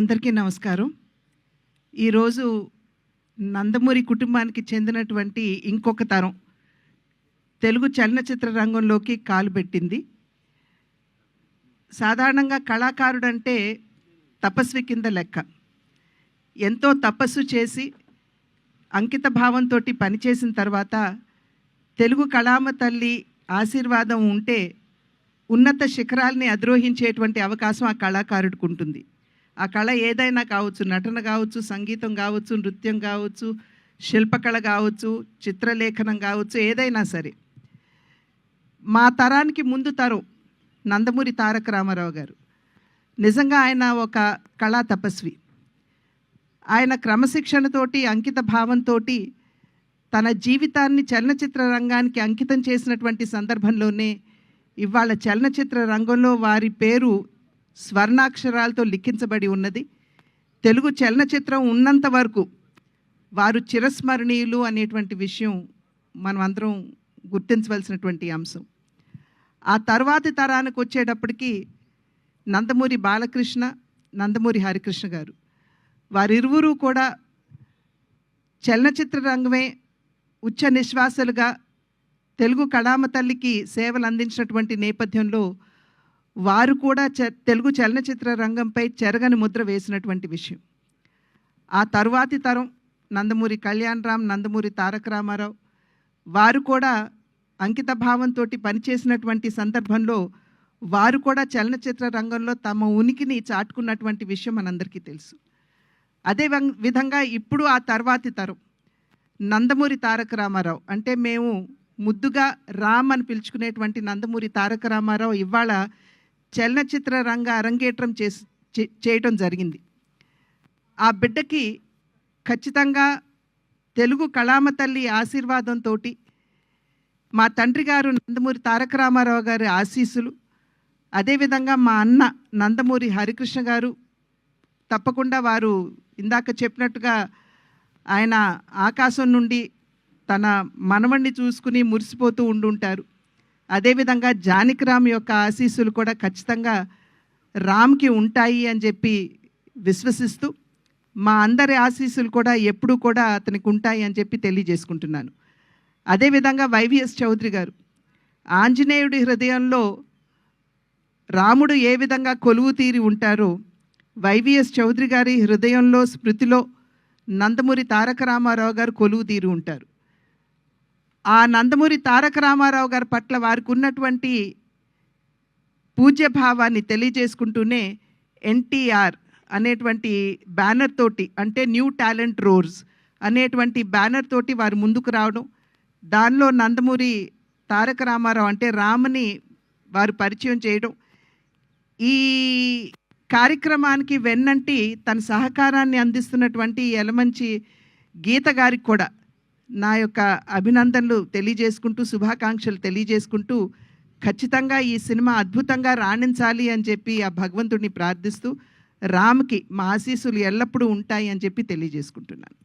అందరికీ నమస్కారం. ఈరోజు నందమూరి కుటుంబానికి చెందినటువంటి ఇంకొక తరం తెలుగు చలనచిత్ర రంగంలోకి కాలుపెట్టింది. సాధారణంగా కళాకారుడంటే తపస్వి కింద లెక్క. ఎంతో తపస్సు చేసి అంకిత భావంతో పనిచేసిన తర్వాత తెలుగు కళామ తల్లి ఆశీర్వాదం ఉంటే ఉన్నత శిఖరాల్ని అధిరోహించేటువంటి అవకాశం ఆ కళాకారుడికి ఉంటుంది. ఆ కళ ఏదైనా కావచ్చు, నటన కావచ్చు, సంగీతం కావచ్చు, నృత్యం కావచ్చు, శిల్పకళ కావచ్చు, చిత్రలేఖనం కావచ్చు, ఏదైనా సరే. మా తరానికి ముందు తరం నందమూరి తారక రామారావు గారు. నిజంగా ఆయన ఒక కళా తపస్వి. ఆయన క్రమశిక్షణతోటి, అంకిత భావంతో తన జీవితాన్ని చలనచిత్ర రంగానికి అంకితం చేసినటువంటి సందర్భంలోనే ఇవాళ చలనచిత్ర రంగంలో వారి పేరు స్వర్ణాక్షరాలతో లిఖించబడి ఉన్నది. తెలుగు చలనచిత్రం ఉన్నంత వరకు వారు చిరస్మరణీయులు అనేటువంటి విషయం మనం అందరం గుర్తించవలసినటువంటి అంశం. ఆ తర్వాతి తరానికి వచ్చేటప్పటికి నందమూరి బాలకృష్ణ, నందమూరి హరికృష్ణ గారు, వారిరువురు కూడా చలనచిత్ర రంగమే ఉచ్చ నిశ్వాసలుగా తెలుగు కళామ తల్లికి సేవలు అందించినటువంటి నేపథ్యంలో వారు కూడా తెలుగు చలనచిత్ర రంగంపై చెరగని ముద్ర వేసినటువంటి విషయం. ఆ తరువాతి తరం నందమూరి కళ్యాణరామ్, నందమూరి తారక రామారావు, వారు కూడా అంకిత భావంతో పనిచేసినటువంటి సందర్భంలో వారు కూడా చలనచిత్ర రంగంలో తమ ఉనికిని చాటుకున్నటువంటి విషయం మనందరికీ తెలుసు. అదే విధంగా ఇప్పుడు ఆ తర్వాతి తరం నందమూరి తారక రామారావు, అంటే మేము ముద్దుగా రామ్ అని పిలుచుకునేటువంటి నందమూరి తారక రామారావు ఇవాళ చలనచిత్ర రంగ అరంగేట్రం చేయటం జరిగింది. ఆ బిడ్డకి ఖచ్చితంగా తెలుగు కళామ తల్లి ఆశీర్వాదంతో, మా తండ్రి గారు నందమూరి తారక రామారావు గారి ఆశీస్సులు, అదేవిధంగా మా అన్న నందమూరి హరికృష్ణ గారు, తప్పకుండా వారు ఇందాక చెప్పినట్టుగా ఆయన ఆకాశం నుండి తన మనవణ్ణి చూసుకుని మురిసిపోతూ ఉండుంటారు. అదేవిధంగా జానకిరామ్ యొక్క ఆశీస్సులు కూడా ఖచ్చితంగా రామ్కి ఉంటాయి అని చెప్పి విశ్వసిస్తూ, మా అందరి ఆశీస్సులు కూడా ఎప్పుడూ కూడా అతనికి ఉంటాయి అని చెప్పి తెలియజేసుకుంటున్నాను. అదేవిధంగా వైవిఎస్ చౌదరి గారు, ఆంజనేయుడి హృదయంలో రాముడు ఏ విధంగా కొలువు తీరి ఉంటారో వైవిఎస్ చౌదరి గారి హృదయంలో, స్మృతిలో నందమూరి తారక రామారావు గారు కొలువు తీరి ఉంటారు. ఆ నందమూరి తారక రామారావు గారి పట్ల వారికి ఉన్నటువంటి పూజ్యభావాన్ని తెలియజేసుకుంటూనే ఎన్టీఆర్ అనేటువంటి బ్యానర్ తోటి, అంటే న్యూ టాలెంట్ రోర్స్ అనేటువంటి బ్యానర్ తోటి వారు ముందుకు రావడం, దానిలో నందమూరి తారక రామారావు అంటే రామ్ని వారు పరిచయం చేయడం, ఈ కార్యక్రమానికి వెన్నంటి తన సహకారాన్ని అందిస్తున్నటువంటి యలమంచి గీత గారికి కూడా నా యొక్క అభినందనలు తెలియజేసుకుంటూ, శుభాకాంక్షలు తెలియజేసుకుంటూ, ఖచ్చితంగా ఈ సినిమా అద్భుతంగా రాణించాలి అని చెప్పి ఆ భగవంతుడిని ప్రార్థిస్తూ, రామ్కి మా ఆశీస్సులు ఎల్లప్పుడూ ఉంటాయి అని చెప్పి తెలియజేసుకుంటున్నాను.